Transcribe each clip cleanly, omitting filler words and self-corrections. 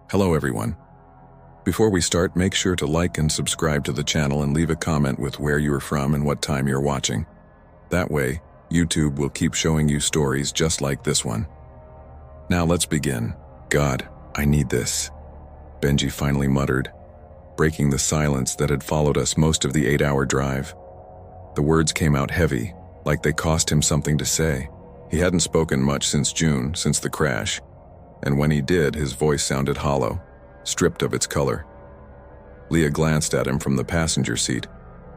Hello everyone. Before we start, make sure to like and subscribe to the channel and leave a comment with where you are from and what time you're watching. That way, YouTube will keep showing you stories just like this one. Now let's begin. God, I need this, Benji finally muttered, breaking the silence that had followed us most of the 8-hour drive. The words came out heavy, like they cost him something to say. He hadn't spoken much since June, since the crash, and when he did, his voice sounded hollow, stripped of its color. Leah glanced at him from the passenger seat,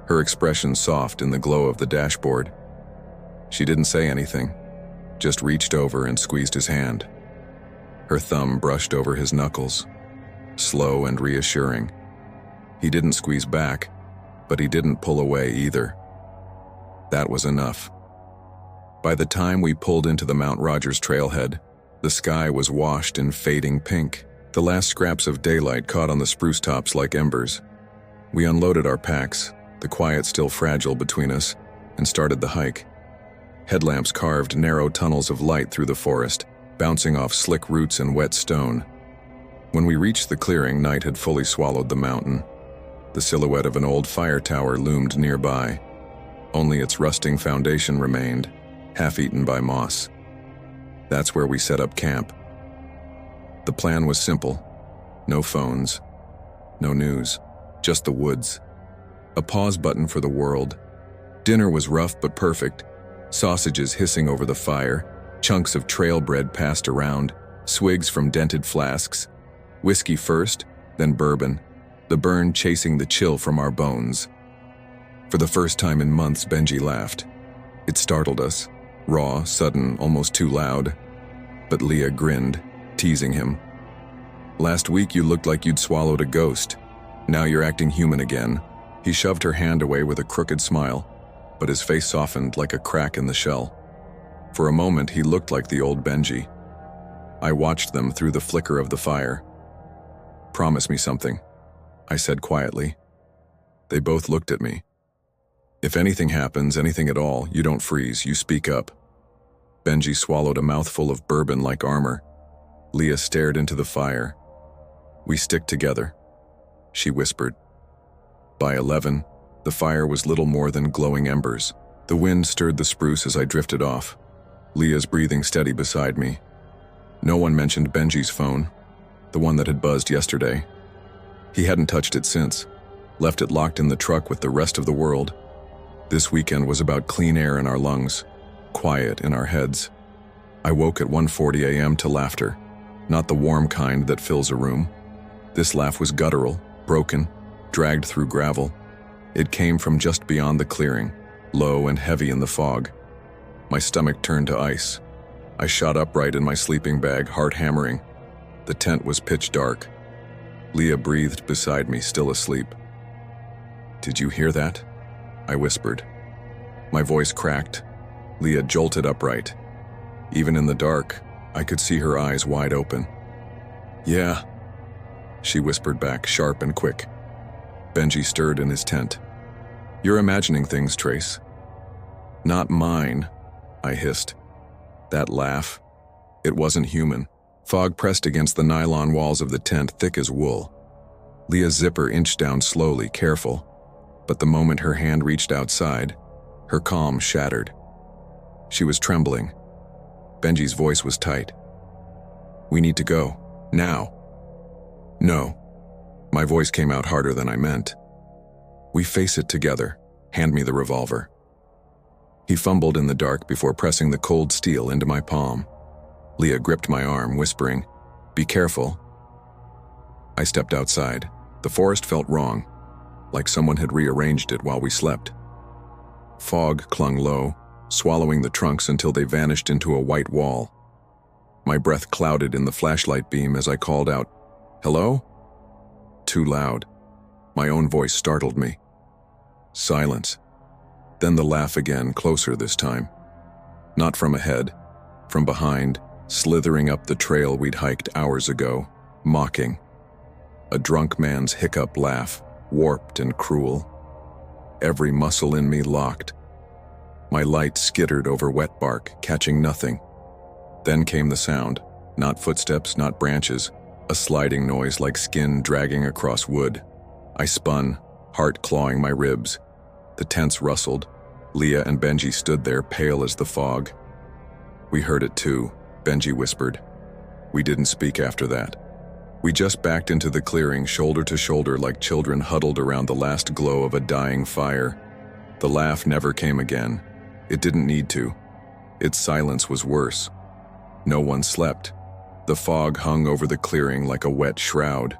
her expression soft in the glow of the dashboard. She didn't say anything, just reached over and squeezed his hand. Her thumb brushed over his knuckles, slow and reassuring. He didn't squeeze back, but he didn't pull away either. That was enough. By the time we pulled into the Mount Rogers trailhead, the sky was washed in fading pink, the last scraps of daylight caught on the spruce tops like embers. We unloaded our packs, the quiet still fragile between us, and started the hike. Headlamps carved narrow tunnels of light through the forest, bouncing off slick roots and wet stone. When we reached the clearing, night had fully swallowed the mountain. The silhouette of an old fire tower loomed nearby. Only its rusting foundation remained, half-eaten by moss. That's where we set up camp. The plan was simple. No phones, no news, just the woods. A pause button for the world. Dinner was rough but perfect. Sausages hissing over the fire, chunks of trail bread passed around, swigs from dented flasks. Whiskey first, then bourbon, the burn chasing the chill from our bones. For the first time in months, Benji laughed. It startled us. Raw, sudden, almost too loud. But Leah grinned, teasing him. Last week you looked like you'd swallowed a ghost. Now you're acting human again. He shoved her hand away with a crooked smile, but his face softened like a crack in the shell. For a moment he looked like the old Benji. I watched them through the flicker of the fire. Promise me something, I said quietly. They both looked at me. If anything happens, anything at all, you don't freeze, you speak up. Benji swallowed a mouthful of bourbon like armor. Leah stared into the fire. We stick together, she whispered. By 11, the fire was little more than glowing embers. The wind stirred the spruce as I drifted off, Leah's breathing steady beside me. No one mentioned Benji's phone, the one that had buzzed yesterday. He hadn't touched it since, left it locked in the truck with the rest of the world. This weekend was about clean air in our lungs, quiet in our heads. I woke at 1:40 a.m. to laughter, not the warm kind that fills a room. This laugh was guttural, broken, dragged through gravel. It came from just beyond the clearing, low and heavy in the fog. My stomach turned to ice. I shot upright in my sleeping bag, heart hammering. The tent was pitch dark. Leah breathed beside me, still asleep. "Did you hear that?" I whispered. My voice cracked. Leah jolted upright. Even in the dark, I could see her eyes wide open. "Yeah," she whispered back, sharp and quick. Benji stirred in his tent. "You're imagining things, Trace." "Not mine," I hissed. That laugh, it wasn't human. Fog pressed against the nylon walls of the tent, thick as wool. Leah's zipper inched down slowly, careful. But the moment her hand reached outside, her calm shattered. She was trembling. Benji's voice was tight. "We need to go. Now." "No." My voice came out harder than I meant. "We face it together. Hand me the revolver." He fumbled in the dark before pressing the cold steel into my palm. Leah gripped my arm, whispering, "Be careful." I stepped outside. The forest felt wrong, like someone had rearranged it while we slept. Fog clung low, swallowing the trunks until they vanished into a white wall. My breath clouded in the flashlight beam as I called out, "Hello?" Too loud. My own voice startled me. Silence. Then the laugh again, closer this time. Not from ahead, from behind, slithering up the trail we'd hiked hours ago, mocking. A drunk man's hiccup laugh, warped and cruel. Every muscle in me locked. My light skittered over wet bark, catching nothing. Then came the sound, not footsteps, not branches, a sliding noise like skin dragging across wood. I spun, heart clawing my ribs. The tents rustled. Leah and Benji stood there, pale as the fog. "We heard it too," Benji whispered. We didn't speak after that. We just backed into the clearing, shoulder to shoulder like children huddled around the last glow of a dying fire. The laugh never came again. It didn't need to. Its silence was worse. No one slept. The fog hung over the clearing like a wet shroud.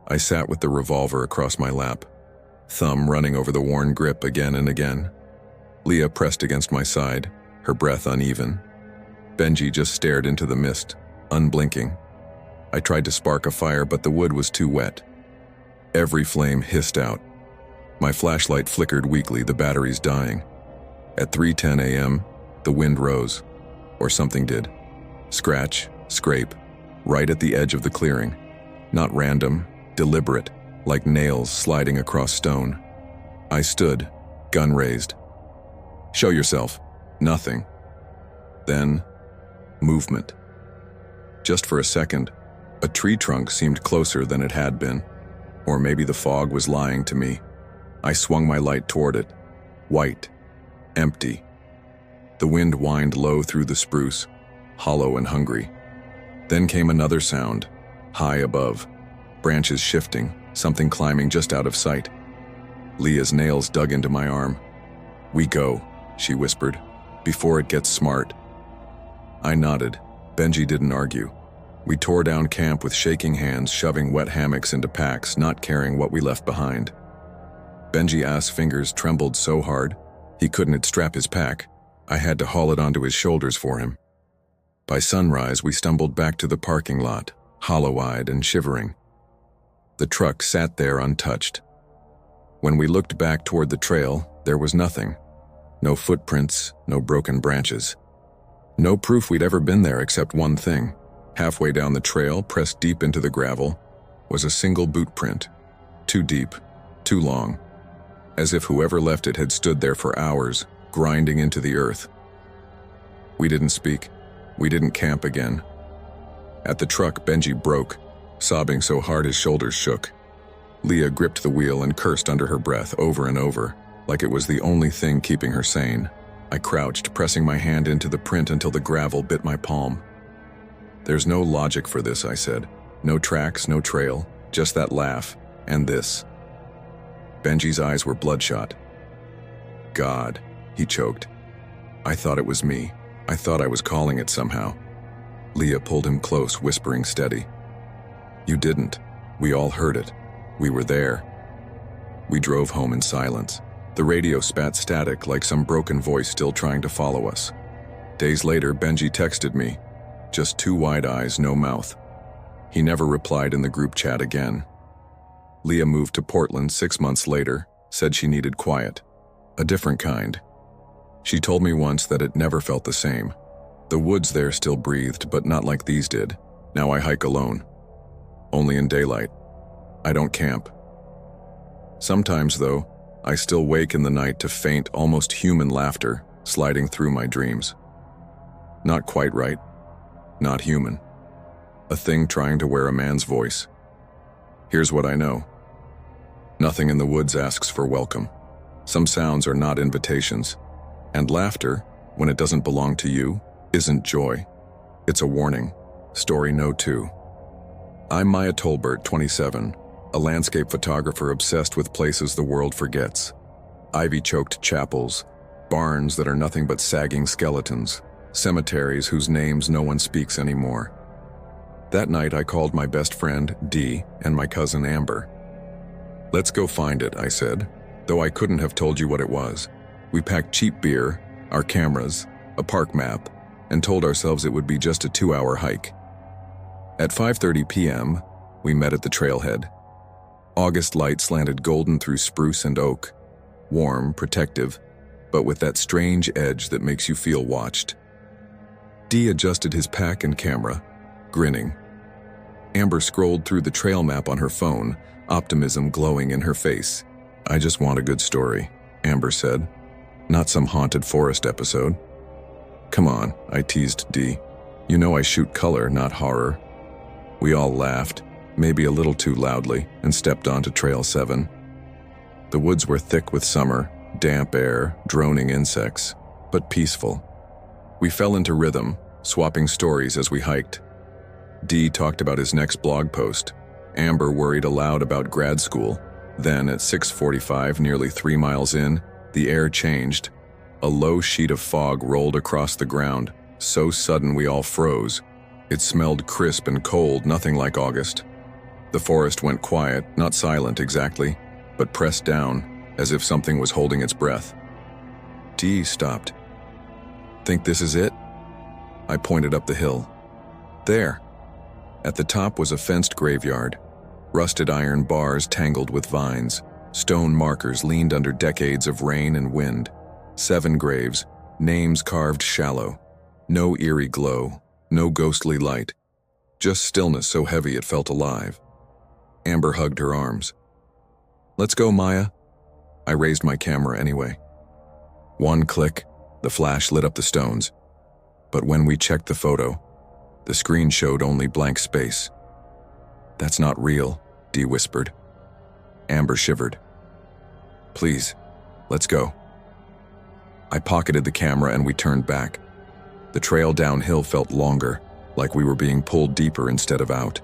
I sat with the revolver across my lap, thumb running over the worn grip again and again. Leah pressed against my side, her breath uneven. Benji just stared into the mist, unblinking. I tried to spark a fire, but the wood was too wet. Every flame hissed out. My flashlight flickered weakly, the batteries dying. At 3:10 a.m., the wind rose. Or something did. Scratch, scrape, right at the edge of the clearing. Not random, deliberate, like nails sliding across stone. I stood, gun raised. "Show yourself." Nothing. Then, movement. Just for a second, a tree trunk seemed closer than it had been. Or maybe the fog was lying to me. I swung my light toward it. White. Empty. The wind whined low through the spruce, hollow and hungry. Then came another sound, high above. Branches shifting, something climbing just out of sight. Leah's nails dug into my arm. "We go," she whispered, "before it gets smart." I nodded. Benji didn't argue. We tore down camp with shaking hands, shoving wet hammocks into packs, not caring what we left behind. Benji's fingers trembled so hard, he couldn't strap his pack. I had to haul it onto his shoulders for him. By sunrise, we stumbled back to the parking lot, hollow-eyed and shivering. The truck sat there untouched. When we looked back toward the trail, there was nothing. No footprints, no broken branches. No proof we'd ever been there except one thing. Halfway down the trail, pressed deep into the gravel, was a single boot print. Too deep, too long. As if whoever left it had stood there for hours, grinding into the earth. We didn't speak. We didn't camp again. At the truck, Benji broke, sobbing so hard his shoulders shook. Leah gripped the wheel and cursed under her breath over and over, like it was the only thing keeping her sane. I crouched, pressing my hand into the print until the gravel bit my palm. "There's no logic for this," I said. "No tracks, no trail, just that laugh, and this." Benji's eyes were bloodshot. "God," he choked. "I thought it was me. I thought I was calling it somehow." Leah pulled him close, whispering steady. "You didn't. We all heard it. We were there." We drove home in silence. The radio spat static like some broken voice still trying to follow us. Days later, Benji texted me. Just two wide eyes, no mouth. He never replied in the group chat again. Leah moved to Portland 6 months later, said she needed quiet. A different kind. She told me once that it never felt the same. The woods there still breathed, but not like these did. Now I hike alone. Only in daylight. I don't camp. Sometimes, though, I still wake in the night to faint, almost human laughter sliding through my dreams. Not quite right. Not human. A thing trying to wear a man's voice. Here's what I know. Nothing in the woods asks for welcome. Some sounds are not invitations. And laughter, when it doesn't belong to you, isn't joy. It's a warning. Story No. 2. I'm Maya Tolbert, 27, a landscape photographer obsessed with places the world forgets. Ivy-choked chapels, barns that are nothing but sagging skeletons, cemeteries whose names no one speaks anymore. That night I called my best friend, Dee, and my cousin Amber. "Let's go find it," I said, though I couldn't have told you what it was. We packed cheap beer, our cameras, a park map, and told ourselves it would be just a 2-hour hike. At 5:30 p.m., we met at the trailhead. August light slanted golden through spruce and oak, warm, protective, but with that strange edge that makes you feel watched. Dee adjusted his pack and camera, grinning. Amber scrolled through the trail map on her phone, optimism glowing in her face. "I just want a good story," Amber said. "Not some haunted forest episode." "Come on," I teased Dee. "You know I shoot color, not horror." We all laughed, maybe a little too loudly, and stepped onto Trail 7. The woods were thick with summer, damp air, droning insects, but peaceful. We fell into rhythm, swapping stories as we hiked. Dee talked about his next blog post. Amber worried aloud about grad school. Then, at 6:45, nearly 3 miles in, the air changed. A low sheet of fog rolled across the ground, so sudden we all froze. It smelled crisp and cold, nothing like August. The forest went quiet, not silent exactly, but pressed down, as if something was holding its breath. Dee stopped. "Think this is it?" I pointed up the hill. There. At the top was a fenced graveyard. Rusted iron bars tangled with vines. Stone markers leaned under decades of rain and wind. 7 graves, names carved shallow. No eerie glow, no ghostly light. Just stillness so heavy it felt alive. Amber hugged her arms. "Let's go, Maya." I raised my camera anyway. One click, the flash lit up the stones. But when we checked the photo, the screen showed only blank space. "That's not real," Dee whispered. Amber shivered. "Please, let's go." I pocketed the camera and we turned back. The trail downhill felt longer, like we were being pulled deeper instead of out.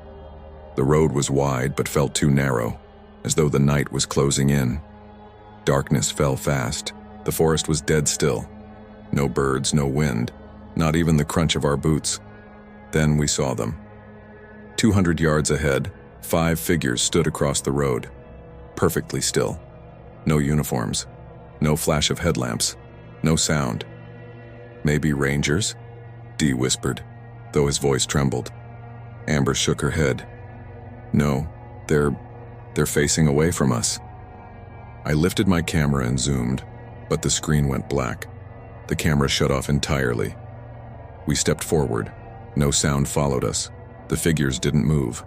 The road was wide but felt too narrow, as though the night was closing in. Darkness fell fast. The forest was dead still. No birds, no wind, not even the crunch of our boots. Then we saw them. 200 yards ahead, 5 figures stood across the road, perfectly still. No uniforms, no flash of headlamps, no sound. "Maybe rangers?" Dee whispered, though his voice trembled. Amber shook her head. "No, they're facing away from us." I lifted my camera and zoomed, but the screen went black. The camera shut off entirely. We stepped forward. No sound followed us. The figures didn't move.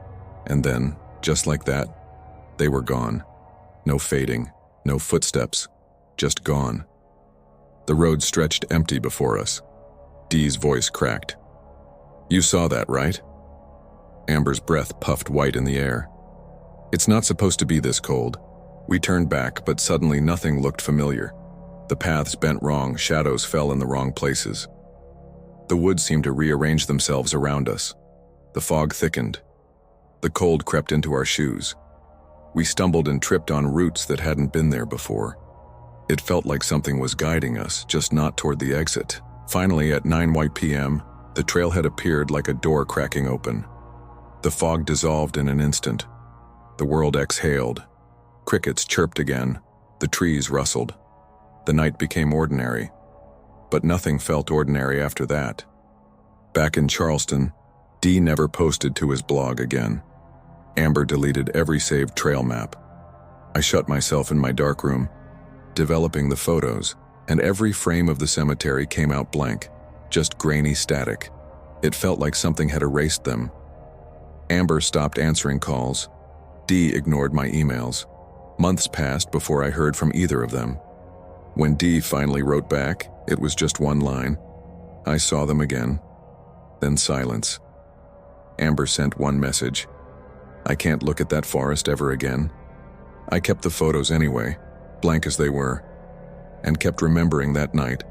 And then, just like that, they were gone. No fading, no footsteps, just gone. The road stretched empty before us. Dee's voice cracked. "You saw that, right?" Amber's breath puffed white in the air. "It's not supposed to be this cold." We turned back, but suddenly nothing looked familiar. The paths bent wrong, shadows fell in the wrong places. The woods seemed to rearrange themselves around us. The fog thickened. The cold crept into our shoes. We stumbled and tripped on roots that hadn't been there before. It felt like something was guiding us, just not toward the exit. Finally, at 9 p.m., the trailhead appeared like a door cracking open. The fog dissolved in an instant. The world exhaled. Crickets chirped again. The trees rustled. The night became ordinary. But nothing felt ordinary after that. Back in Charleston, Dee never posted to his blog again. Amber deleted every saved trail map. I shut myself in my darkroom, developing the photos, and every frame of the cemetery came out blank, just grainy static. It felt like something had erased them. Amber stopped answering calls. Dee ignored my emails. Months passed before I heard from either of them. When Dee finally wrote back, it was just one line. "I saw them again." Then silence. Amber sent one message. "I can't look at that forest ever again." I kept the photos anyway, blank as they were, and kept remembering that night.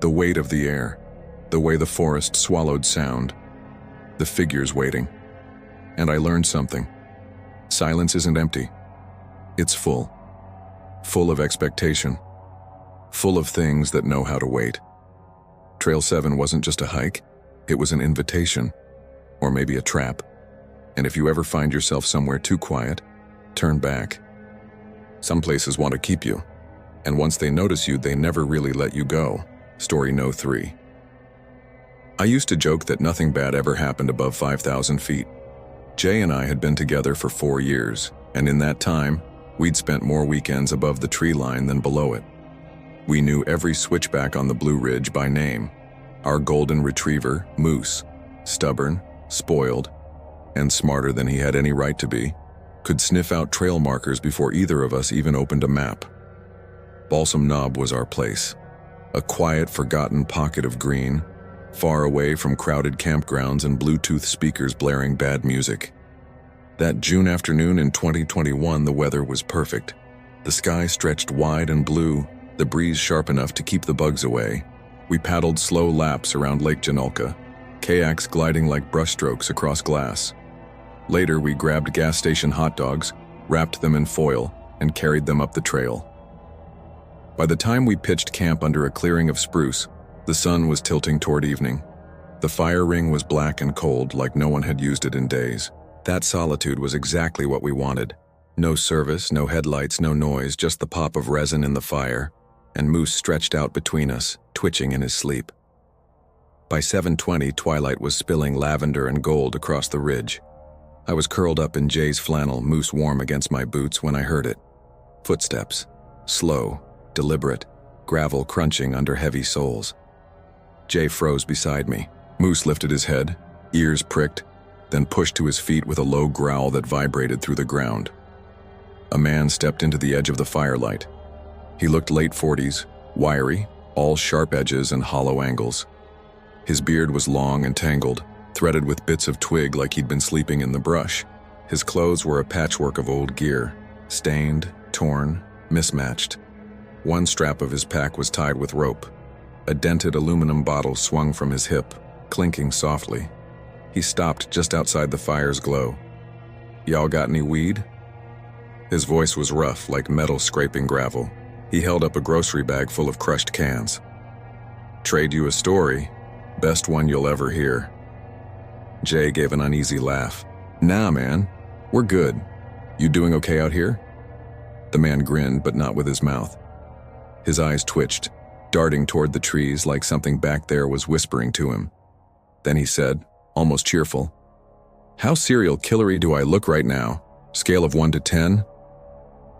The weight of the air, the way the forest swallowed sound, the figures waiting. And I learned something. Silence isn't empty. It's full. Full of expectation. Full of things that know how to wait. Trail 7 wasn't just a hike, it was an invitation, or maybe a trap. And if you ever find yourself somewhere too quiet, turn back. Some places want to keep you, and once they notice you, they never really let you go. Story No. 3. I used to joke that nothing bad ever happened above 5,000 feet. Jay and I had been together for 4 years, and in that time, we'd spent more weekends above the tree line than below it. We knew every switchback on the Blue Ridge by name. Our golden retriever, Moose, stubborn, spoiled, and smarter than he had any right to be, could sniff out trail markers before either of us even opened a map. Balsam Knob was our place, a quiet, forgotten pocket of green, far away from crowded campgrounds and Bluetooth speakers blaring bad music. That June afternoon in 2021, the weather was perfect. The sky stretched wide and blue, the breeze sharp enough to keep the bugs away. We paddled slow laps around Lake Janulka, kayaks gliding like brushstrokes across glass. Later, we grabbed gas station hot dogs, wrapped them in foil, and carried them up the trail. By the time we pitched camp under a clearing of spruce, the sun was tilting toward evening. The fire ring was black and cold, like no one had used it in days. That solitude was exactly what we wanted. No service, no headlights, no noise, just the pop of resin in the fire, and Moose stretched out between us, twitching in his sleep. By 7:20, twilight was spilling lavender and gold across the ridge. I was curled up in Jay's flannel, Moose warm against my boots, when I heard it. Footsteps. Slow, deliberate, gravel crunching under heavy soles. Jay froze beside me. Moose lifted his head, ears pricked, then pushed to his feet with a low growl that vibrated through the ground. A man stepped into the edge of the firelight. He looked late 40s, wiry, all sharp edges and hollow angles. His beard was long and tangled, threaded with bits of twig like he'd been sleeping in the brush. His clothes were a patchwork of old gear, stained, torn, mismatched. One strap of his pack was tied with rope. A dented aluminum bottle swung from his hip, clinking softly. He stopped just outside the fire's glow. "Y'all got any weed?" His voice was rough, like metal scraping gravel. He held up a grocery bag full of crushed cans. "Trade you a story. Best one you'll ever hear." Jay gave an uneasy laugh. "Nah, man. We're good. You doing okay out here?" The man grinned, but not with his mouth. His eyes twitched, darting toward the trees like something back there was whispering to him. Then he said, almost cheerful, "How serial killery do I look right now? Scale of 1 to 10?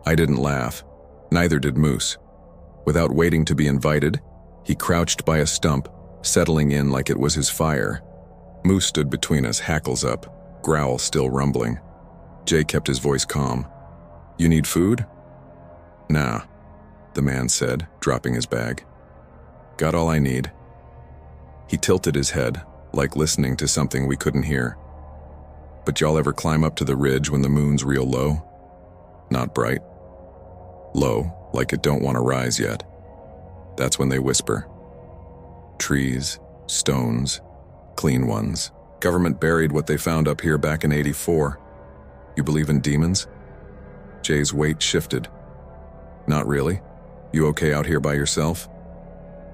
I didn't laugh. Neither did Moose. Without waiting to be invited, he crouched by a stump, settling in like it was his fire. Moose stood between us, hackles up, growl still rumbling. Jay kept his voice calm. "You need food?" "Nah," the man said, dropping his bag. "Got all I need." He tilted his head, like listening to something we couldn't hear. "But y'all ever climb up to the ridge when the moon's real low? Not bright. Low, like it don't want to rise yet. That's when they whisper. Trees, stones, clean ones. Government buried what they found up here back in '84. You believe in demons?" Jay's weight shifted. "Not really. You okay out here by yourself?"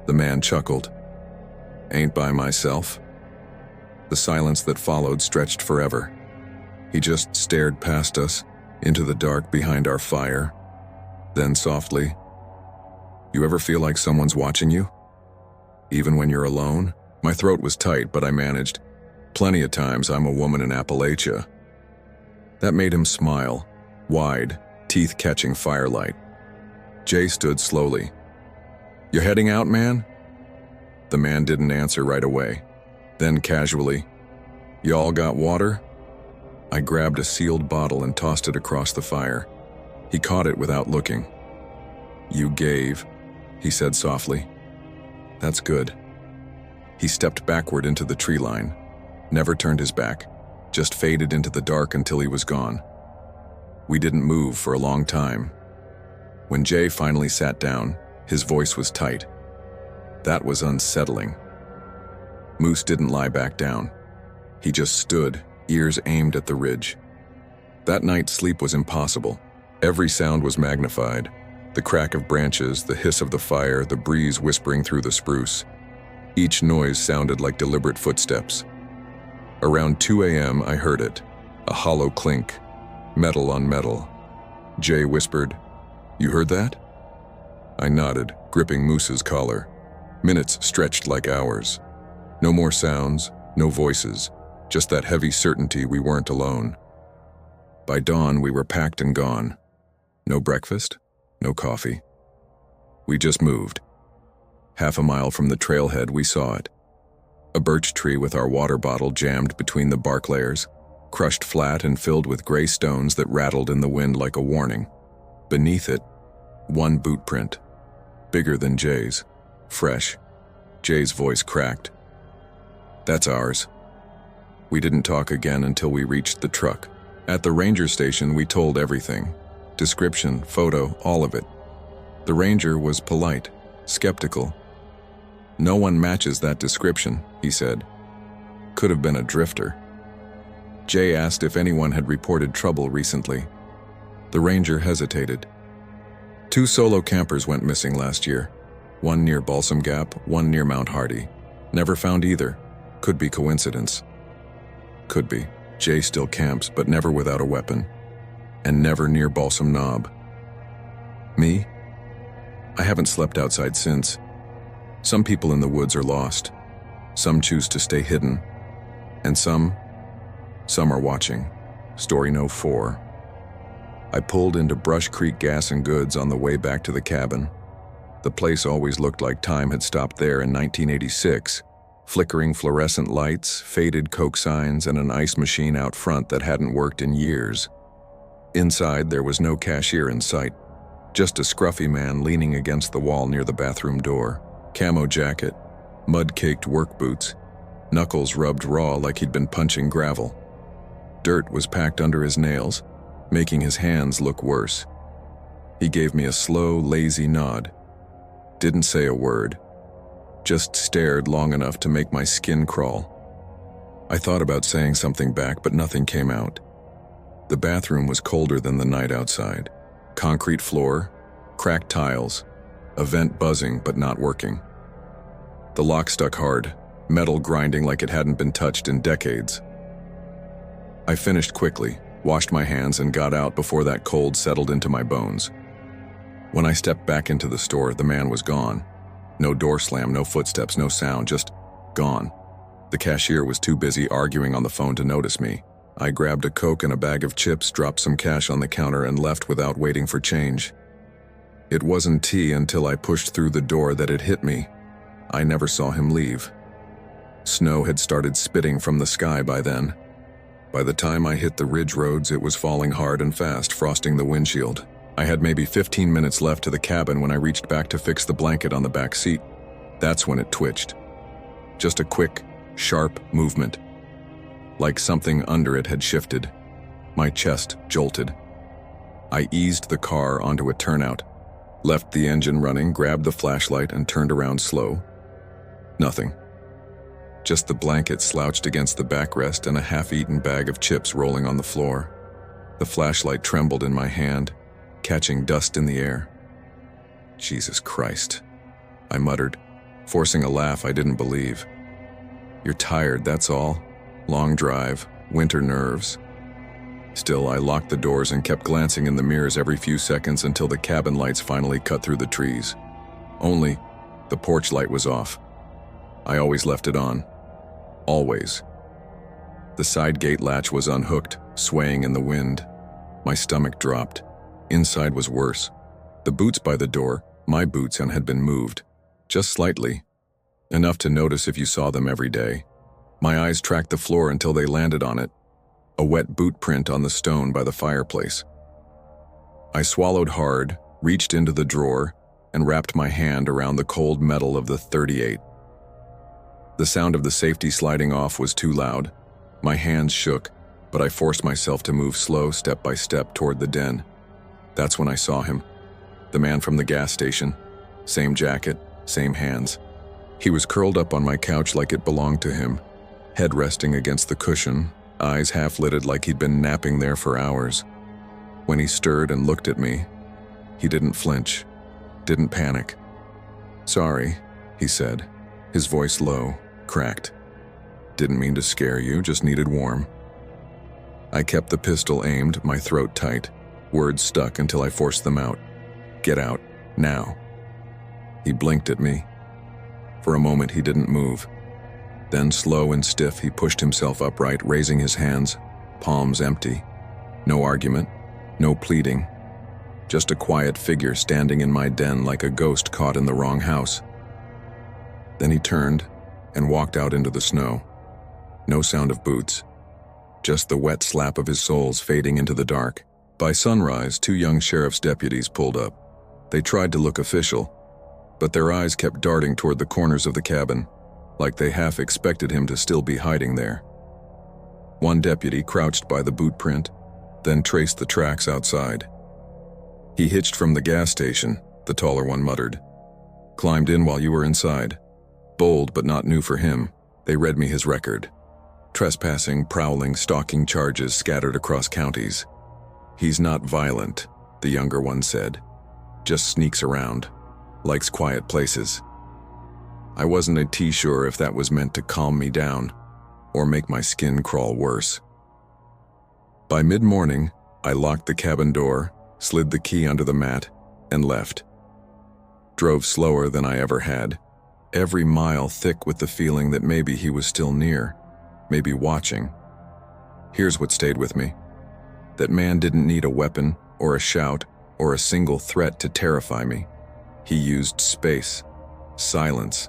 The man chuckled. "Ain't by myself." The silence that followed stretched forever. He just stared past us, into the dark behind our fire. Then softly, "You ever feel like someone's watching you? Even when you're alone?" My throat was tight, but I managed. "Plenty of times I'm a woman in Appalachia." That made him smile, wide, teeth-catching firelight. Jay stood slowly. "You heading out, man?" The man didn't answer right away. Then casually, "Y'all got water?" I grabbed a sealed bottle and tossed it across the fire. He caught it without looking. "You gave," he said softly. "That's good." He stepped backward into the tree line, never turned his back, just faded into the dark until he was gone. We didn't move for a long time. When Jay finally sat down, his voice was tight. That was unsettling. Moose didn't lie back down. He just stood, ears aimed at the ridge. That night, sleep was impossible. Every sound was magnified. The crack of branches, the hiss of the fire, the breeze whispering through the spruce. Each noise sounded like deliberate footsteps. Around 2 a.m., I heard it, a hollow clink, metal on metal. Jay whispered, "You heard that?" I nodded, gripping Moose's collar. Minutes stretched like hours. No more sounds, no voices, just that heavy certainty we weren't alone. By dawn, we were packed and gone. No breakfast, no coffee. We just moved. Half a mile from the trailhead, we saw it. A birch tree with our water bottle jammed between the bark layers, crushed flat and filled with gray stones that rattled in the wind like a warning. Beneath it, one boot print, bigger than Jay's, fresh. Jay's voice cracked. That's ours." We didn't talk again until we reached the truck. At the ranger station, we told everything. Description, photo, all of it. The ranger was polite, skeptical. "No one matches that description," he said. "Could have been a drifter." Jay asked if anyone had reported trouble recently. The ranger hesitated. "2 solo campers went missing last year. One near Balsam Gap, one near Mount Hardy. Never found either. Could be coincidence." Could be. Jay still camps, but never without a weapon. And never near Balsam Knob. Me? I haven't slept outside since. Some people in the woods are lost. Some choose to stay hidden. And some are watching. Story No. 4. I pulled into Brush Creek Gas and Goods on the way back to the cabin. The place always looked like time had stopped there in 1986. Flickering fluorescent lights, faded Coke signs, and an ice machine out front that hadn't worked in years. Inside, there was no cashier in sight. Just a scruffy man leaning against the wall near the bathroom door. Camo jacket, mud-caked work boots, knuckles rubbed raw like he'd been punching gravel. Dirt was packed under his nails, making his hands look worse. He gave me a slow, lazy nod. Didn't say a word. Just stared long enough to make my skin crawl. I thought about saying something back, but nothing came out. The bathroom was colder than the night outside. Concrete floor, cracked tiles, a vent buzzing but not working. The lock stuck hard, metal grinding like it hadn't been touched in decades. I finished quickly, washed my hands, and got out before that cold settled into my bones. When I stepped back into the store, the man was gone. No door slam, no footsteps, no sound, just gone. The cashier was too busy arguing on the phone to notice me. I grabbed a Coke and a bag of chips, dropped some cash on the counter, and left without waiting for change. It wasn't tea until I pushed through the door that it hit me. I never saw him leave. Snow had started spitting from the sky by then. By the time I hit the ridge roads, it was falling hard and fast, frosting the windshield. I had maybe 15 minutes left to the cabin when I reached back to fix the blanket on the back seat. That's when it twitched. Just a quick, sharp movement. Like something under it had shifted. My chest jolted. I eased the car onto a turnout, left the engine running, grabbed the flashlight, and turned around slow. Nothing. Just the blanket slouched against the backrest and a half-eaten bag of chips rolling on the floor. The flashlight trembled in my hand, catching dust in the air. "Jesus Christ," I muttered, forcing a laugh I didn't believe. "You're tired, that's all. Long drive, winter nerves." Still, I locked the doors and kept glancing in the mirrors every few seconds until the cabin lights finally cut through the trees. Only, the porch light was off. I always left it on. Always. The side gate latch was unhooked, swaying in the wind. My stomach dropped. Inside was worse. The boots by the door, my boots, and had been moved. Just slightly. Enough to notice if you saw them every day. My eyes tracked the floor until they landed on it. A wet boot print on the stone by the fireplace. I swallowed hard, reached into the drawer, and wrapped my hand around the cold metal of the .38. The sound of the safety sliding off was too loud. My hands shook, but I forced myself to move slow, step by step, toward the den. That's when I saw him. The man from the gas station. Same jacket, same hands. He was curled up on my couch like it belonged to him, head resting against the cushion, eyes half-lidded like he'd been napping there for hours. When he stirred and looked at me, he didn't flinch, didn't panic. "Sorry," he said, his voice low, cracked. "Didn't mean to scare you, just needed warm." I kept the pistol aimed, my throat tight. Words stuck until I forced them out. "Get out, now." He blinked at me. For a moment he didn't move. Then, slow and stiff, he pushed himself upright, raising his hands, palms empty. No argument, no pleading. Just a quiet figure standing in my den like a ghost caught in the wrong house. Then he turned and walked out into the snow. No sound of boots. Just the wet slap of his soles fading into the dark. By sunrise, 2 young sheriff's deputies pulled up. They tried to look official, but their eyes kept darting toward the corners of the cabin. like they half expected him to still be hiding there. One deputy crouched by the boot print, then traced the tracks outside. "He hitched from the gas station," the taller one muttered. "Climbed in while you were inside. Bold but not new for him." They read me his record. Trespassing, prowling, stalking charges scattered across counties. "He's not violent," the younger one said. "Just sneaks around. Likes quiet places." I wasn't sure if that was meant to calm me down or make my skin crawl worse. By mid-morning, I locked the cabin door, slid the key under the mat, and left. Drove slower than I ever had, every mile thick with the feeling that maybe he was still near, maybe watching. Here's what stayed with me. That man didn't need a weapon or a shout or a single threat to terrify me. He used space, silence.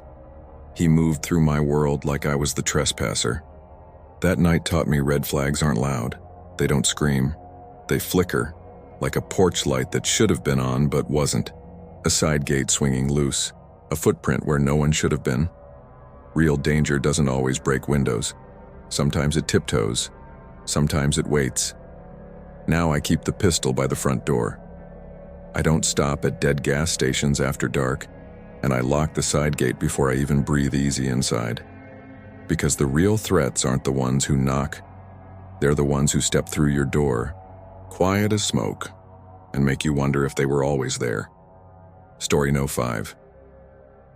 He moved through my world like I was the trespasser. That night taught me red flags aren't loud. They don't scream. They flicker, like a porch light that should have been on but wasn't. A side gate swinging loose, a footprint where no one should have been. Real danger doesn't always break windows. Sometimes it tiptoes. Sometimes it waits. Now I keep the pistol by the front door. I don't stop at dead gas stations after dark, and I lock the side gate before I even breathe easy inside. Because the real threats aren't the ones who knock. They're the ones who step through your door, quiet as smoke, and make you wonder if they were always there. Story No. 5.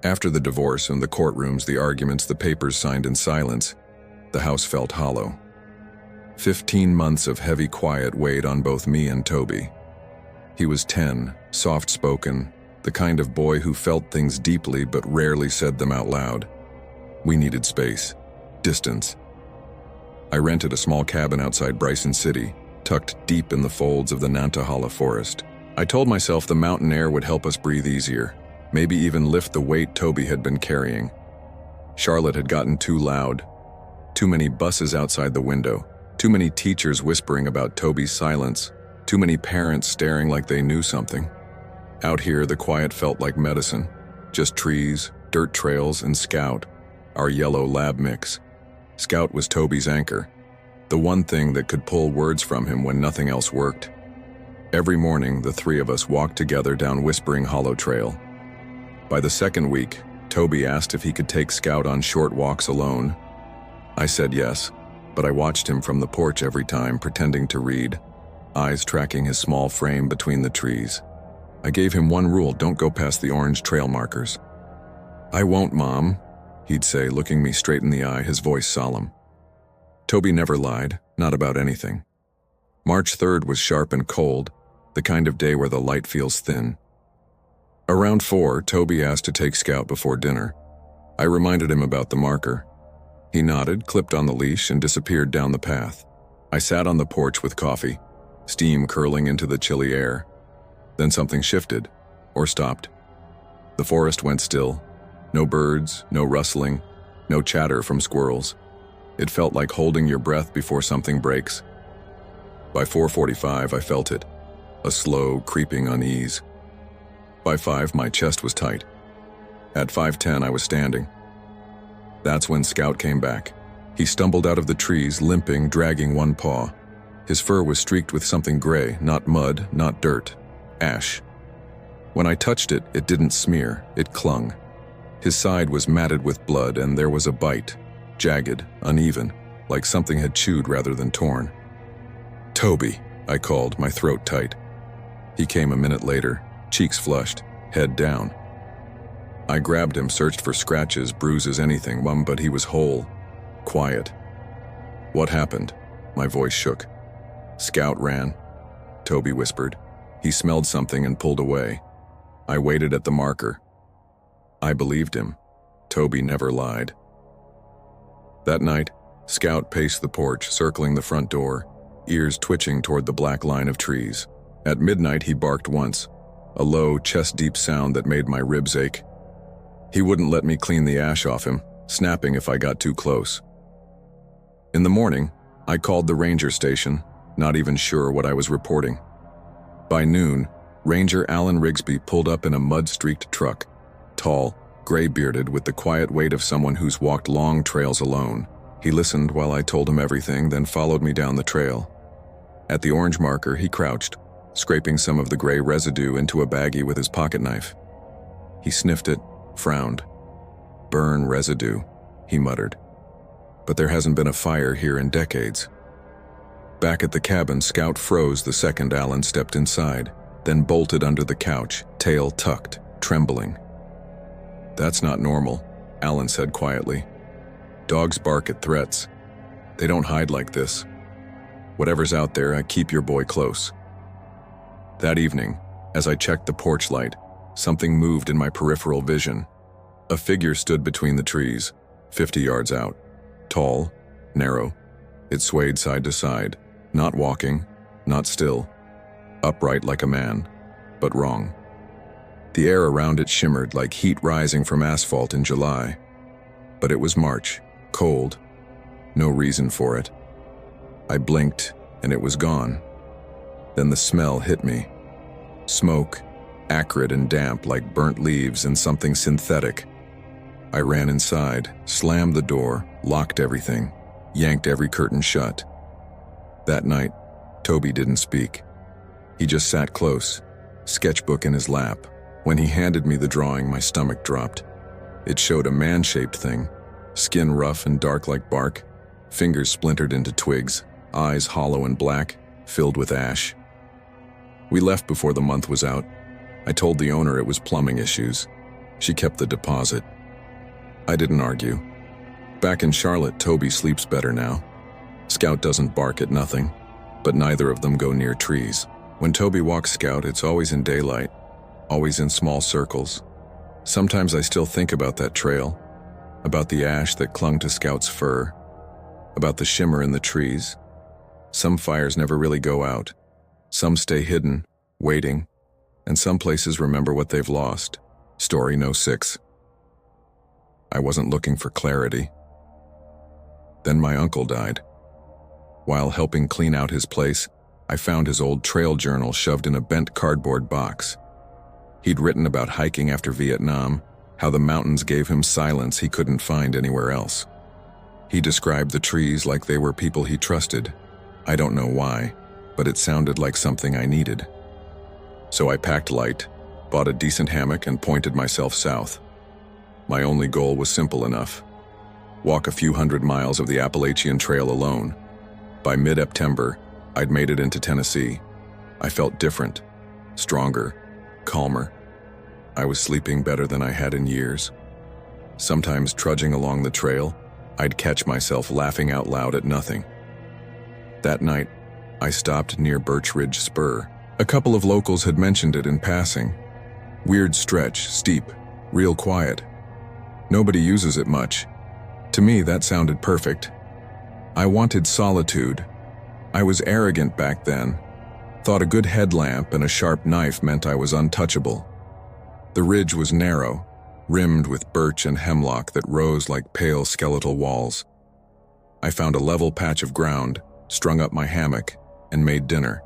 After the divorce and the courtrooms, the arguments, the papers signed in silence, the house felt hollow. 15 months of heavy quiet weighed on both me and Toby. He was 10, soft-spoken, the kind of boy who felt things deeply but rarely said them out loud. We needed space, distance. I rented a small cabin outside Bryson City, tucked deep in the folds of the Nantahala forest. I told myself the mountain air would help us breathe easier, maybe even lift the weight Toby had been carrying. Charlotte had gotten too loud. Too many buses outside the window, too many teachers whispering about Toby's silence, too many parents staring like they knew something. Out here, the quiet felt like medicine. Just trees, dirt trails, and Scout, our yellow lab mix. Scout was Toby's anchor, the one thing that could pull words from him when nothing else worked. Every morning, the three of us walked together down Whispering Hollow Trail. By the second week, Toby asked if he could take Scout on short walks alone. I said yes, but I watched him from the porch every time, pretending to read, eyes tracking his small frame between the trees. I gave him one rule: don't go past the orange trail markers. "I won't, Mom," he'd say, looking me straight in the eye, his voice solemn. Toby never lied, not about anything. March 3rd was sharp and cold, the kind of day where the light feels thin. Around 4, Toby asked to take Scout before dinner. I reminded him about the marker. He nodded, clipped on the leash, and disappeared down the path. I sat on the porch with coffee, steam curling into the chilly air. Then something shifted, or stopped. The forest went still. No birds, no rustling, no chatter from squirrels. It felt like holding your breath before something breaks. By 4:45, I felt it, a slow, creeping unease. By 5, my chest was tight. At 5:10, I was standing. That's when Scout came back. He stumbled out of the trees, limping, dragging one paw. His fur was streaked with something gray, not mud, not dirt. Ash. When I touched it, it didn't smear, it clung. His side was matted with blood, and there was a bite, jagged, uneven, like something had chewed rather than torn. "Toby," I called, my throat tight. He came a minute later, cheeks flushed, head down. I grabbed him, searched for scratches, bruises, anything, but he was whole, quiet. "What happened?" My voice shook. "Scout ran," Toby whispered. He smelled something and pulled away. I waited at the marker. I believed him. Toby never lied. That night, Scout paced the porch, circling the front door, ears twitching toward the black line of trees. At midnight, he barked once, a low, chest-deep sound that made my ribs ache. He wouldn't let me clean the ash off him, snapping if I got too close. In the morning, I called the ranger station, not even sure what I was reporting. By noon, Ranger Alan Rigsby pulled up in a mud-streaked truck, tall, gray-bearded with the quiet weight of someone who's walked long trails alone. He listened while I told him everything, then followed me down the trail. At the orange marker, he crouched, scraping some of the gray residue into a baggie with his pocket knife. He sniffed it, frowned. "Burn residue," he muttered. "But there hasn't been a fire here in decades." Back at the cabin, Scout froze the second Alan stepped inside, then bolted under the couch, tail tucked, trembling. "That's not normal," Alan said quietly. "Dogs bark at threats. They don't hide like this. Whatever's out there, keep your boy close." That evening, as I checked the porch light, something moved in my peripheral vision. A figure stood between the trees, 50 yards out. Tall, narrow. It swayed side to side, not walking, not still. Upright like a man, but wrong. The air around it shimmered like heat rising from asphalt in July. But it was March, cold. No reason for it. I blinked, and it was gone. Then the smell hit me. Smoke, acrid and damp like burnt leaves and something synthetic. I ran inside, slammed the door, locked everything, yanked every curtain shut. That night, Toby didn't speak. He just sat close, sketchbook in his lap. When he handed me the drawing, my stomach dropped. It showed a man-shaped thing, skin rough and dark like bark, fingers splintered into twigs, eyes hollow and black, filled with ash. We left before the month was out. I told the owner it was plumbing issues. She kept the deposit. I didn't argue. Back in Charlotte, Toby sleeps better now. Scout doesn't bark at nothing, but neither of them go near trees. When Toby walks Scout, it's always in daylight, always in small circles. Sometimes I still think about that trail, about the ash that clung to Scout's fur, about the shimmer in the trees. Some fires never really go out. Some stay hidden, waiting, and some places remember what they've lost. Story No. 6. I wasn't looking for clarity. Then my uncle died. While helping clean out his place, I found his old trail journal shoved in a bent cardboard box. He'd written about hiking after Vietnam, how the mountains gave him silence he couldn't find anywhere else. He described the trees like they were people he trusted. I don't know why, but it sounded like something I needed. So I packed light, bought a decent hammock, and pointed myself south. My only goal was simple enough: walk a few hundred miles of the Appalachian Trail alone. By mid-September, I'd made it into Tennessee. I felt different, stronger, calmer. I was sleeping better than I had in years. Sometimes trudging along the trail, I'd catch myself laughing out loud at nothing. That night, I stopped near Birch Ridge Spur. A couple of locals had mentioned it in passing. Weird stretch, steep, real quiet. Nobody uses it much. To me, that sounded perfect. I wanted solitude. I was arrogant back then. Thought a good headlamp and a sharp knife meant I was untouchable. The ridge was narrow, rimmed with birch and hemlock that rose like pale skeletal walls. I found a level patch of ground, strung up my hammock, and made dinner.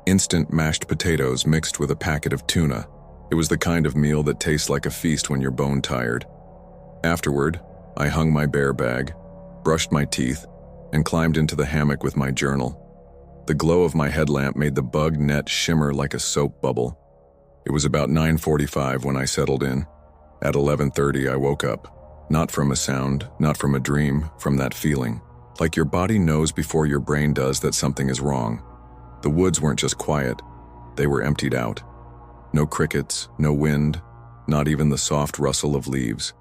Instant mashed potatoes mixed with a packet of tuna. It was the kind of meal that tastes like a feast when you're bone-tired. Afterward, I hung my bear bag, brushed my teeth, and climbed into the hammock with my journal. The glow of my headlamp made the bug net shimmer like a soap bubble. It was about 9:45 when I settled in. At 11:30, I woke up. Not from a sound, not from a dream, from that feeling. Like your body knows before your brain does that something is wrong. The woods weren't just quiet, they were emptied out. No crickets, no wind, not even the soft rustle of leaves.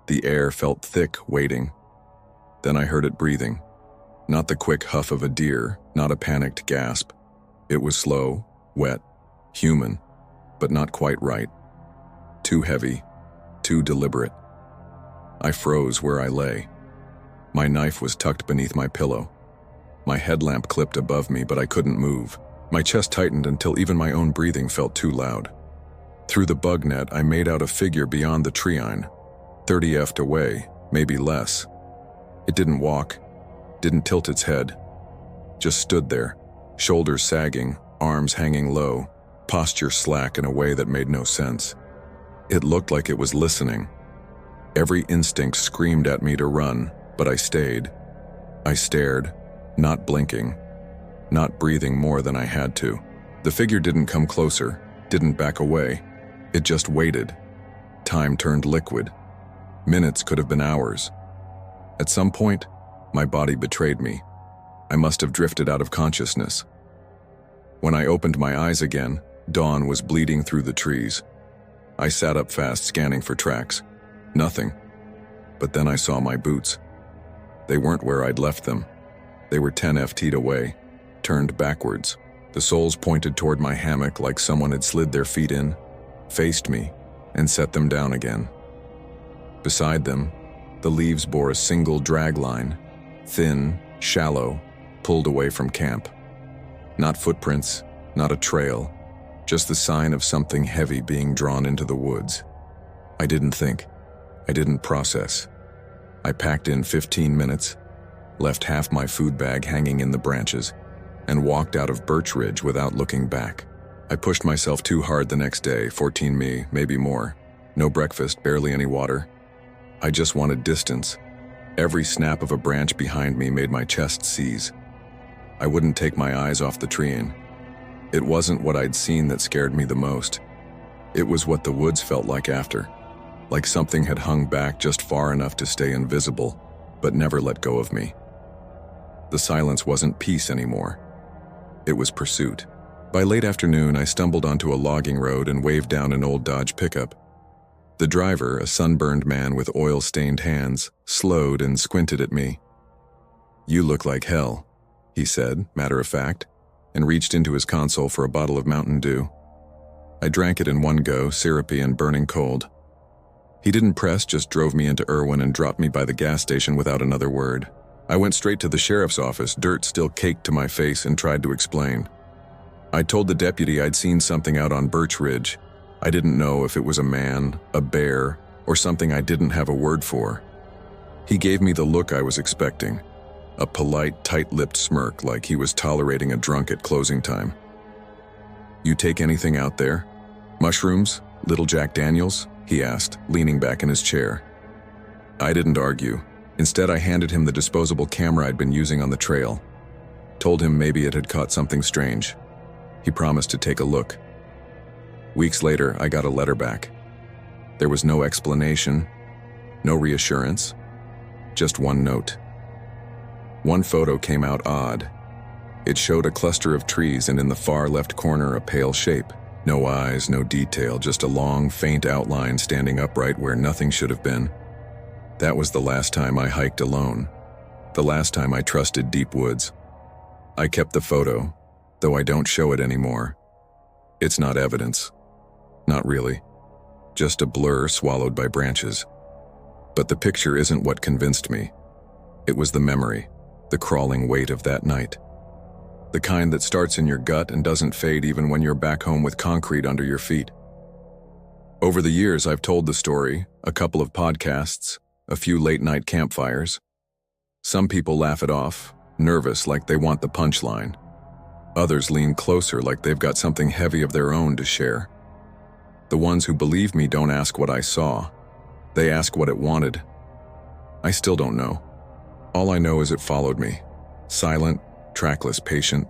The air felt thick, waiting. Then I heard it breathing. Not the quick huff of a deer, not a panicked gasp. It was slow, wet, human, but not quite right. Too heavy, too deliberate. I froze where I lay. My knife was tucked beneath my pillow. My headlamp clipped above me, but I couldn't move. My chest tightened until even my own breathing felt too loud. Through the bug net, I made out a figure beyond the treine, 30 feet away, maybe less. It didn't walk, didn't tilt its head, just stood there, shoulders sagging, arms hanging low, posture slack in a way that made no sense. It looked like it was listening, Every instinct screamed at me to run, but I stayed. I stared, not blinking, not breathing more than I had to. The figure didn't come closer, didn't back away. It just waited. Time turned liquid. Minutes could have been hours. At some point, my body betrayed me. I must have drifted out of consciousness. When I opened my eyes again, dawn was bleeding through the trees. I sat up fast, scanning for tracks. Nothing. But then I saw my boots. They weren't where I'd left them. They were 10 feet away, turned backwards. The soles pointed toward my hammock like someone had slid their feet in, faced me, and set them down again. Beside them, the leaves bore a single drag line, thin, shallow, pulled away from camp. Not footprints, not a trail, just the sign of something heavy being drawn into the woods. I didn't think. I didn't process. I packed in 15 minutes, left half my food bag hanging in the branches, and walked out of Birch Ridge without looking back. I pushed myself too hard the next day, 14 me, maybe more. No breakfast, barely any water. I just wanted distance. Every snap of a branch behind me made my chest seize. I wouldn't take my eyes off the treeing. It wasn't what I'd seen that scared me the most. It was what the woods felt like after. Like something had hung back just far enough to stay invisible, but never let go of me. The silence wasn't peace anymore. It was pursuit. By late afternoon, I stumbled onto a logging road and waved down an old Dodge pickup. The driver, a sunburned man with oil-stained hands, slowed and squinted at me. "You look like hell," he said, matter of fact, and reached into his console for a bottle of Mountain Dew. I drank it in one go, syrupy and burning cold. He didn't press, just drove me into Irwin and dropped me by the gas station without another word. I went straight to the sheriff's office, dirt still caked to my face, and tried to explain. I told the deputy I'd seen something out on Birch Ridge. I didn't know if it was a man, a bear, or something I didn't have a word for. He gave me the look I was expecting, a polite, tight-lipped smirk like he was tolerating a drunk at closing time. "You take anything out there? Mushrooms? Little Jack Daniels?" he asked, leaning back in his chair. I didn't argue. Instead, I handed him the disposable camera I'd been using on the trail. Told him maybe it had caught something strange. He promised to take a look. Weeks later, I got a letter back. There was no explanation, no reassurance, just one note. One photo came out odd. It showed a cluster of trees and in the far left corner a pale shape. No eyes, no detail, just a long, faint outline standing upright where nothing should have been. That was the last time I hiked alone. The last time I trusted deep woods. I kept the photo, though I don't show it anymore. It's not evidence. Not really. Just a blur swallowed by branches. But the picture isn't what convinced me. It was the memory, the crawling weight of that night. The kind that starts in your gut and doesn't fade even when you're back home with concrete under your feet. Over the years, I've told the story, a couple of podcasts, a few late-night campfires. Some people laugh it off, nervous like they want the punchline. Others lean closer like they've got something heavy of their own to share. The ones who believe me don't ask what I saw. They ask what it wanted. I still don't know. All I know is it followed me. Silent, trackless, patient.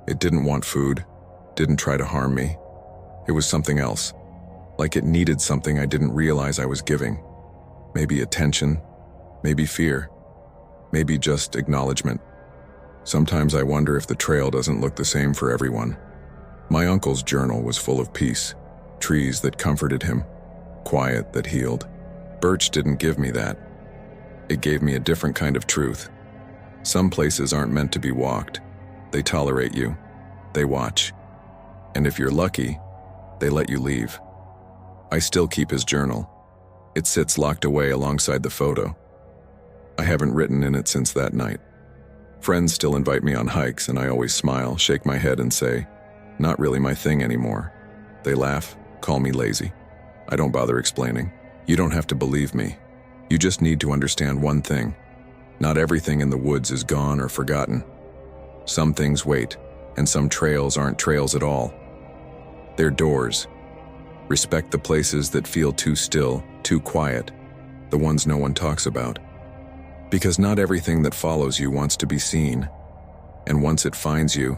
It didn't want food, didn't try to harm me. It was something else, like it needed something I didn't realize I was giving. Maybe attention, maybe fear, maybe just acknowledgement. Sometimes I wonder if the trail doesn't look the same for everyone. My uncle's journal was full of peace, trees that comforted him, quiet that healed. Birch didn't give me that. It gave me a different kind of truth. Some places aren't meant to be walked. They tolerate you. They watch. And if you're lucky, they let you leave. I still keep his journal. It sits locked away alongside the photo. I haven't written in it since that night. Friends still invite me on hikes, and I always smile, shake my head, and say, "Not really my thing anymore." They laugh, call me lazy. I don't bother explaining. You don't have to believe me. You just need to understand one thing. Not everything in the woods is gone or forgotten. Some things wait, and some trails aren't trails at all. They're doors. Respect the places that feel too still, too quiet, the ones no one talks about. Because not everything that follows you wants to be seen, and once it finds you,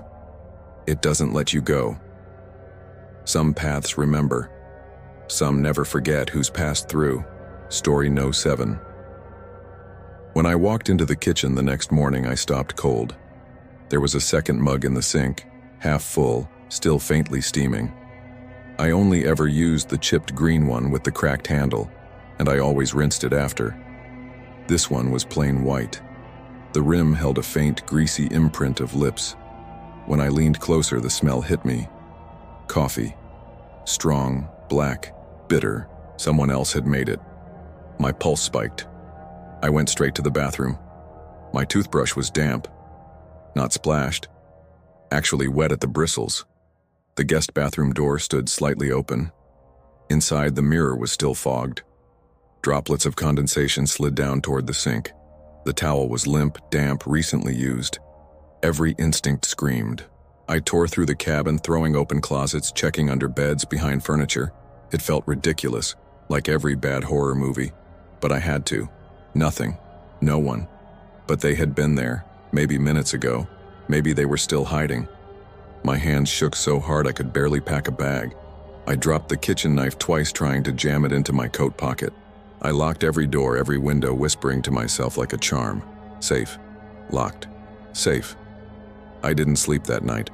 it doesn't let you go. Some paths remember, some never forget who's passed through. Story No. 7. When I walked into the kitchen the next morning, I stopped cold. There was a second mug in the sink, half full, still faintly steaming. I only ever used the chipped green one with the cracked handle, and I always rinsed it after. This one was plain white. The rim held a faint, greasy imprint of lips. When I leaned closer, the smell hit me. Coffee. Strong, black, bitter. Someone else had made it. My pulse spiked. I went straight to the bathroom. My toothbrush was damp. Not splashed. Actually wet at the bristles. The guest bathroom door stood slightly open. Inside, the mirror was still fogged. Droplets of condensation slid down toward the sink. The towel was limp, damp, recently used. Every instinct screamed. I tore through the cabin, throwing open closets, checking under beds, behind furniture. It felt ridiculous, like every bad horror movie. But I had to. Nothing. No one. But they had been there, maybe minutes ago. Maybe they were still hiding. My hands shook so hard I could barely pack a bag. I dropped the kitchen knife twice, trying to jam it into my coat pocket. I locked every door, every window, whispering to myself like a charm. Safe. Locked. Safe. I didn't sleep that night.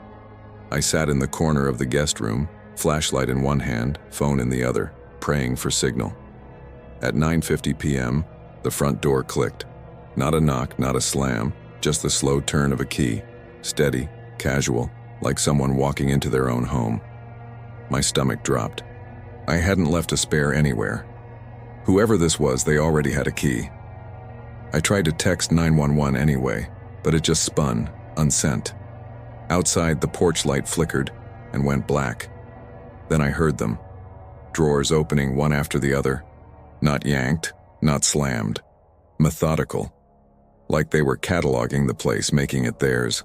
I sat in the corner of the guest room, flashlight in one hand, phone in the other, praying for signal. At 9:50 p.m., the front door clicked. Not a knock, not a slam, just the slow turn of a key. Steady, casual, like someone walking into their own home. My stomach dropped. I hadn't left a spare anywhere. Whoever this was, they already had a key. I tried to text 911 anyway, but it just spun, unsent. Outside, the porch light flickered and went black. Then I heard them. Drawers opening one after the other. Not yanked, not slammed. Methodical. Like they were cataloging the place, making it theirs.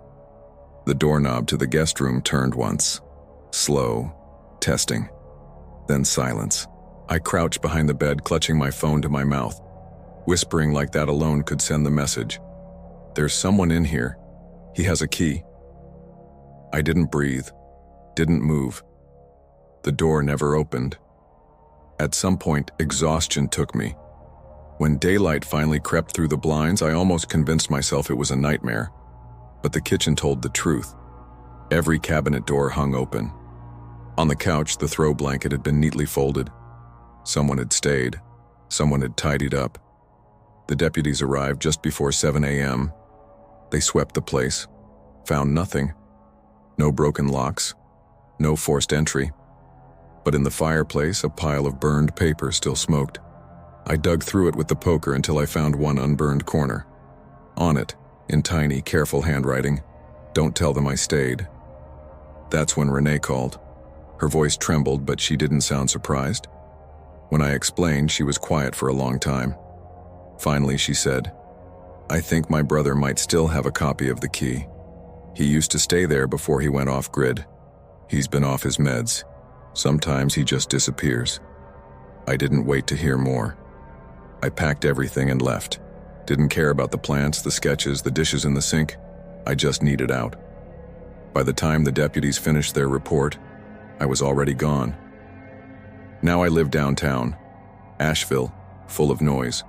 The doorknob to the guest room turned once. Slow. Testing. Then silence. I crouched behind the bed, clutching my phone to my mouth. Whispering like that alone could send the message. There's someone in here. He has a key. I didn't breathe. Didn't move. The door never opened. At some point, exhaustion took me. When daylight finally crept through the blinds, I almost convinced myself it was a nightmare. But the kitchen told the truth. Every cabinet door hung open. On the couch, the throw blanket had been neatly folded. Someone had stayed. Someone had tidied up. The deputies arrived just before 7 a.m. They swept the place. Found nothing. No broken locks. No forced entry. But in the fireplace, a pile of burned paper still smoked. I dug through it with the poker until I found one unburned corner. On it, in tiny, careful handwriting, "Don't tell them I stayed." That's when Renee called. Her voice trembled, but she didn't sound surprised. When I explained, she was quiet for a long time. Finally, she said, "I think my brother might still have a copy of the key. He used to stay there before he went off-grid. He's been off his meds. Sometimes he just disappears." I didn't wait to hear more. I packed everything and left. Didn't care about the plants, the sketches, the dishes in the sink. I just needed out. By the time the deputies finished their report, I was already gone. Now I live downtown, Asheville, full of noise.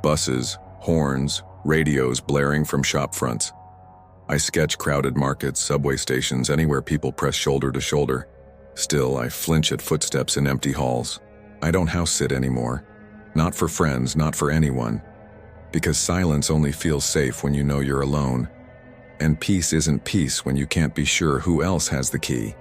Buses, horns, radios blaring from shop fronts. I sketch crowded markets, subway stations, anywhere people press shoulder to shoulder. Still, I flinch at footsteps in empty halls. I don't house sit anymore. Not for friends, not for anyone. Because silence only feels safe when you know you're alone. And peace isn't peace when you can't be sure who else has the key.